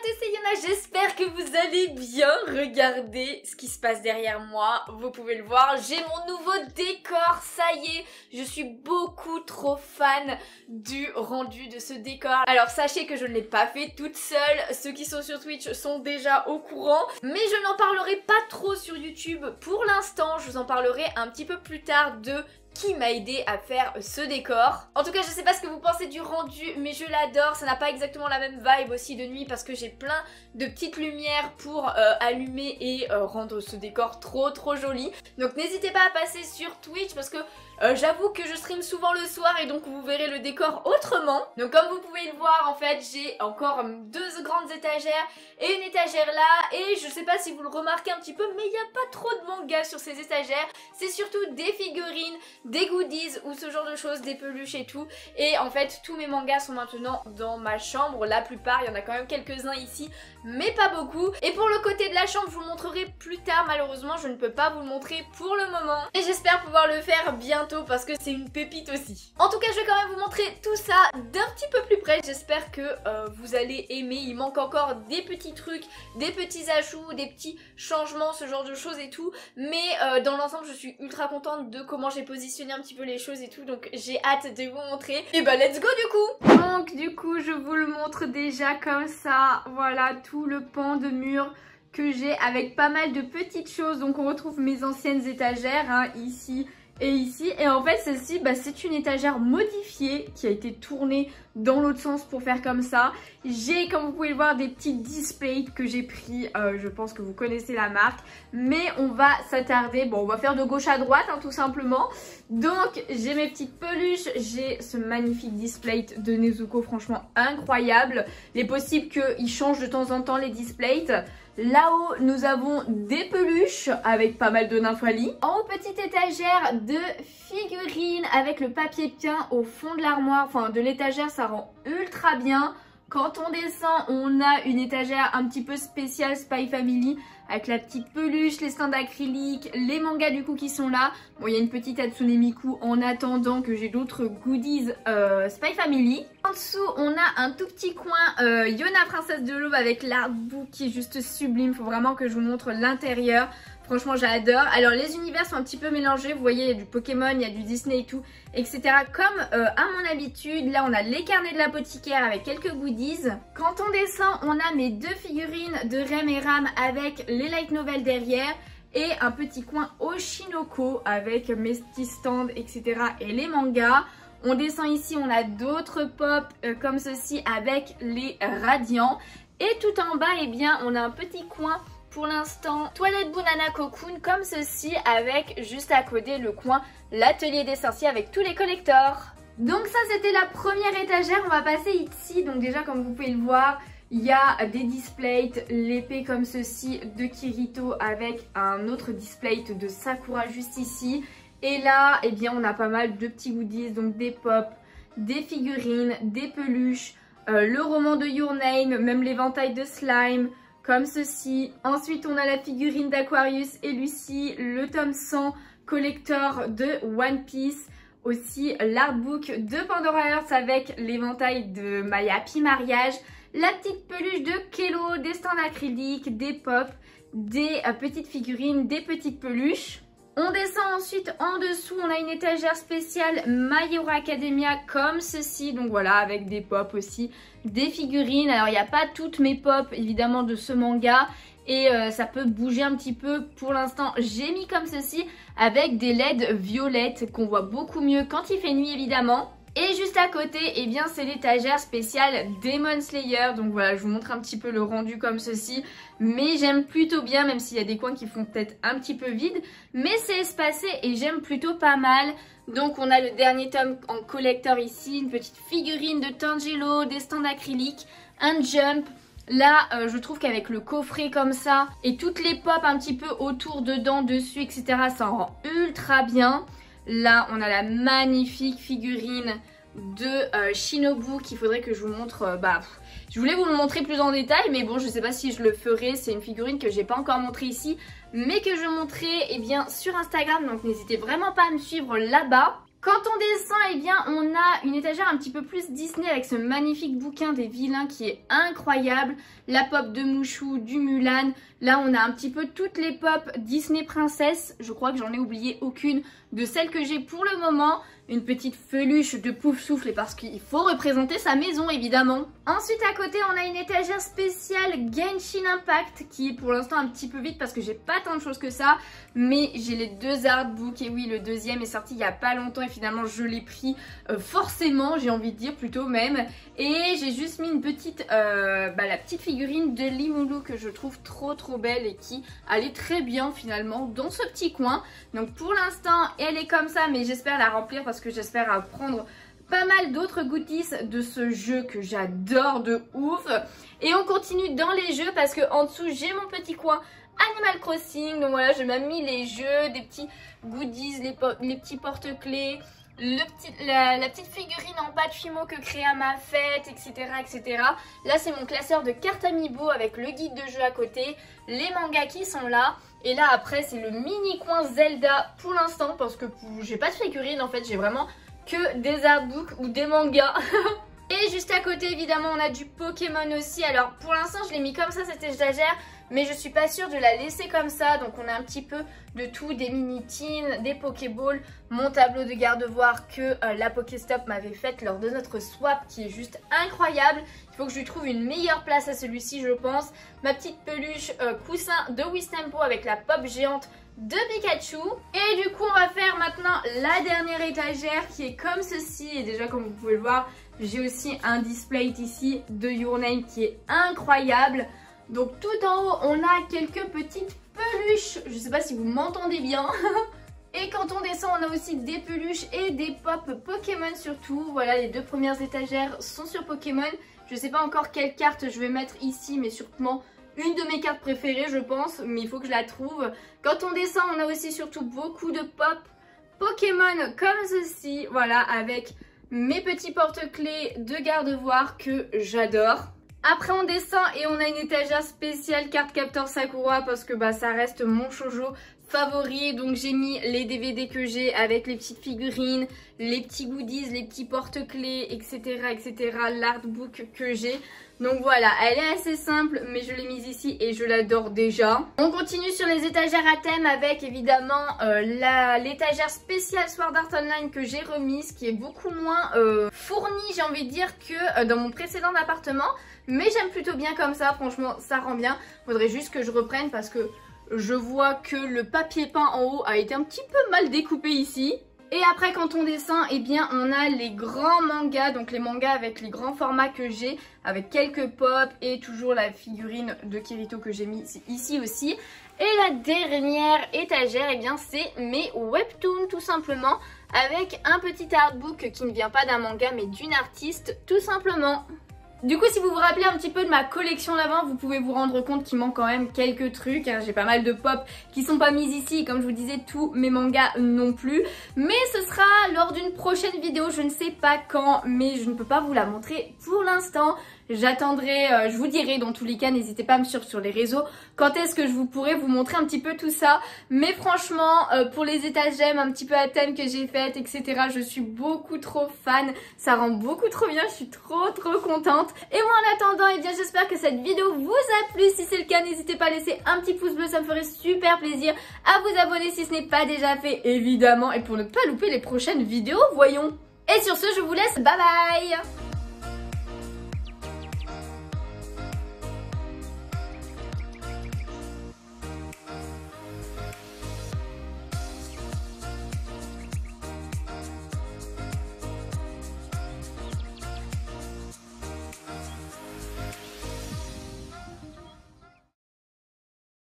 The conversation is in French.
tous, c'est Yona, j'espère que vous allez bien. Regardez ce qui se passe derrière moi, vous pouvez le voir, j'ai mon nouveau décor, ça y est, je suis beaucoup trop fan du rendu de ce décor. Alors sachez que je ne l'ai pas fait toute seule, ceux qui sont sur Twitch sont déjà au courant, mais je n'en parlerai pas trop sur YouTube pour l'instant, je vous en parlerai un petit peu plus tard de qui m'a aidé à faire ce décor. En tout cas, je sais pas ce que vous pensez du rendu, mais je l'adore. Ça n'a pas exactement la même vibe aussi de nuit parce que j'ai plein de petites lumières pour allumer et rendre ce décor trop joli. Donc n'hésitez pas à passer sur Twitch parce que j'avoue que je stream souvent le soir et donc vous verrez le décor autrement. Donc comme vous pouvez le voir, en fait, j'ai encore deux grandes étagères et une étagère là. Et je sais pas si vous le remarquez un petit peu, mais il n'y a pas trop de mangas sur ces étagères. C'est surtout des figurines, des goodies ou ce genre de choses, des peluches et tout. Et en fait, tous mes mangas sont maintenant dans ma chambre. La plupart, il y en a quand même quelques-uns ici, mais pas beaucoup. Et pour le côté de la chambre, je vous le montrerai plus tard. Malheureusement, je ne peux pas vous le montrer pour le moment. Et j'espère pouvoir le faire bientôt parce que c'est une pépite aussi. En tout cas, je vais quand même vous montrer tout ça d'un petit peu plus près. J'espère que vous allez aimer. Il manque encore des petits trucs, des petits ajouts, des petits changements, ce genre de choses et tout. Mais dans l'ensemble, je suis ultra contente de comment j'ai positionné un petit peu les choses et tout, donc j'ai hâte de vous montrer. Et bah let's go du coup. Donc du coup je vous le montre déjà comme ça, voilà tout le pan de mur que j'ai avec pas mal de petites choses. Donc on retrouve mes anciennes étagères hein, ici et ici, et en fait celle-ci bah, c'est une étagère modifiée qui a été tournée dans l'autre sens pour faire comme ça. J'ai, comme vous pouvez le voir, des petits displays que j'ai pris, je pense que vous connaissez la marque, mais on va s'attarder, bon on va faire de gauche à droite hein, tout simplement. Donc j'ai mes petites peluches, j'ai ce magnifique display de Nezuko, franchement incroyable. Il est possible qu'ils changent de temps en temps les displays. Là-haut, nous avons des peluches avec pas mal de nymphalie. En haut, petite étagère de figurines avec le papier peint au fond de l'armoire, enfin de l'étagère, ça rend ultra bien. Quand on descend, on a une étagère un petit peu spéciale Spy Family avec la petite peluche, les stands acryliques, les mangas du coup qui sont là. Bon, il y a une petite Hatsune Miku en attendant que j'ai d'autres goodies Spy Family. En dessous, on a un tout petit coin Yona Princesse de l'Aube avec l'artbook qui est juste sublime. Faut vraiment que je vous montre l'intérieur. Franchement, j'adore. Alors, les univers sont un petit peu mélangés. Vous voyez, il y a du Pokémon, il y a du Disney et tout, etc. Comme à mon habitude. Là, on a les carnets de l'apothicaire avec quelques goodies. Quand on descend, on a mes deux figurines de Rem et Ram avec les light novels derrière. Et un petit coin Oshinoko avec mes petits stands, etc. et les mangas. On descend ici, on a d'autres pop comme ceci avec les radiants. Et tout en bas, eh bien, on a un petit coin pour l'instant toilette Banana Cocoon comme ceci avec juste à côté le coin l'atelier des sorciers avec tous les collectors. Donc ça c'était la première étagère, on va passer ici. Donc déjà comme vous pouvez le voir, il y a des displays, l'épée comme ceci de Kirito avec un autre display de Sakura juste ici. Et là eh bien on a pas mal de petits goodies, donc des pop, des figurines, des peluches, le roman de Your Name, même l'éventail de slime comme ceci. Ensuite, on a la figurine d'Aquarius et Lucy, le tome 100 collector de One Piece. Aussi, l'artbook de Pandora Hearts avec l'éventail de My Happy Mariage. La petite peluche de Kelo, des stands acryliques, des pop, des petites figurines, des petites peluches. On descend ensuite en dessous, on a une étagère spéciale My Hero Academia comme ceci. Donc voilà, avec des pop aussi, des figurines. Alors il n'y a pas toutes mes pop évidemment de ce manga et ça peut bouger un petit peu. Pour l'instant, j'ai mis comme ceci avec des LED violettes qu'on voit beaucoup mieux quand il fait nuit évidemment. Et juste à côté, eh bien c'est l'étagère spéciale Demon Slayer. Donc voilà, je vous montre un petit peu le rendu comme ceci. Mais j'aime plutôt bien, même s'il y a des coins qui font peut-être un petit peu vide. Mais c'est espacé et j'aime plutôt pas mal. Donc on a le dernier tome en collector ici. Une petite figurine de Tangelo, des stands acryliques, un jump. Là, je trouve qu'avec le coffret comme ça et toutes les pop un petit peu autour, dedans, dessus, etc. ça en rend ultra bien. Là, on a la magnifique figurine de Shinobu qu'il faudrait que je vous montre. Je voulais vous le montrer plus en détail, mais bon, je sais pas si je le ferai. C'est une figurine que j'ai pas encore montrée ici, mais que je montrerai eh bien, sur Instagram. Donc n'hésitez vraiment pas à me suivre là-bas. Quand on descend, eh bien, on a une étagère un petit peu plus Disney avec ce magnifique bouquin des vilains qui est incroyable. La pop de Mouchou, du Mulan. Là, on a un petit peu toutes les pop Disney princesses. Je crois que j'en ai oublié aucune de celles que j'ai pour le moment. Une petite feluche de Pouf Souffle parce qu'il faut représenter sa maison évidemment. Ensuite à côté on a une étagère spéciale Genshin Impact qui est pour l'instant un petit peu vide parce que j'ai pas tant de choses que ça. Mais j'ai les deux artbooks et oui le deuxième est sorti il y a pas longtemps et finalement je l'ai pris forcément j'ai envie de dire plutôt même. Et j'ai juste mis une petite, la petite figurine de Limulu que je trouve trop belle et qui allait très bien finalement dans ce petit coin. Donc pour l'instant elle est comme ça mais j'espère la remplir parce que j'espère prendre pas mal d'autres goodies de ce jeu que j'adore de ouf. Et on continue dans les jeux parce que en dessous j'ai mon petit coin Animal Crossing. Donc voilà, j'ai même mis les jeux, des petits goodies, les petits porte-clés, la petite figurine en bas de Fimo que Créa m'a faite, etc. Là c'est mon classeur de cartes Amiibo avec le guide de jeu à côté, les mangas qui sont là. Et là après c'est le mini coin Zelda pour l'instant parce que j'ai pas de figurine en fait, j'ai vraiment que des artbooks ou des mangas. Et juste à côté évidemment on a du Pokémon aussi. Alors pour l'instant je l'ai mis comme ça cette étagère, mais je suis pas sûre de la laisser comme ça. Donc on a un petit peu de tout, des mini-teens, des Pokéballs, mon tableau de garde-voir que la Pokéstop m'avait fait lors de notre swap qui est juste incroyable. Il faut que je lui trouve une meilleure place à celui-ci je pense. Ma petite peluche coussin de Wistempo avec la pop géante de Pikachu. Et du coup on va faire maintenant la dernière étagère qui est comme ceci. Et déjà comme vous pouvez le voir j'ai aussi un display ici de Your Name qui est incroyable. Donc tout en haut on a quelques petites peluches, je sais pas si vous m'entendez bien. Et quand on descend on a aussi des peluches et des pop Pokémon surtout. Voilà, les deux premières étagères sont sur Pokémon. Je sais pas encore quelle carte je vais mettre ici mais sûrement une de mes cartes préférées je pense, mais il faut que je la trouve. Quand on descend on a aussi surtout beaucoup de pop Pokémon comme ceci, voilà, avec mes petits porte-clés de garde-voir que j'adore. Après on descend et on a une étagère spéciale carte capteur Sakura parce que ça reste mon shoujo favori. Donc j'ai mis les DVD que j'ai avec les petites figurines, les petits goodies, les petits porte-clés, etc. L'artbook que j'ai. Donc voilà, elle est assez simple mais je l'ai mise ici et je l'adore déjà. On continue sur les étagères à thème avec évidemment l'étagère spéciale Sword Art Online que j'ai remise, qui est beaucoup moins fournie j'ai envie de dire que dans mon précédent appartement. Mais j'aime plutôt bien comme ça, franchement ça rend bien. Faudrait juste que je reprenne parce que je vois que le papier peint en haut a été un petit peu mal découpé ici. Et après quand on descend, eh bien on a les grands mangas, donc les mangas avec les grands formats que j'ai, avec quelques pop et toujours la figurine de Kirito que j'ai mis ici aussi. Et la dernière étagère, eh bien c'est mes webtoons tout simplement, avec un petit artbook qui ne vient pas d'un manga mais d'une artiste tout simplement. Du coup si vous vous rappelez un petit peu de ma collection d'avant, vous pouvez vous rendre compte qu'il manque quand même quelques trucs, hein. J'ai pas mal de pop qui sont pas mises ici, comme je vous disais tous mes mangas non plus. Mais ce sera lors d'une prochaine vidéo, je ne sais pas quand, mais je ne peux pas vous la montrer pour l'instant. J'attendrai, je vous dirai dans tous les cas, n'hésitez pas à me suivre sur les réseaux quand est-ce que je vous pourrai vous montrer un petit peu tout ça. Mais franchement, pour les étagères un petit peu à thème que j'ai faites, etc., je suis beaucoup trop fan. Ça rend beaucoup trop bien, je suis trop contente. Et moi en attendant, eh bien j'espère que cette vidéo vous a plu. Si c'est le cas, n'hésitez pas à laisser un petit pouce bleu, ça me ferait super plaisir. À vous abonner si ce n'est pas déjà fait, évidemment. Et pour ne pas louper les prochaines vidéos, voyons. Et sur ce, je vous laisse, bye bye.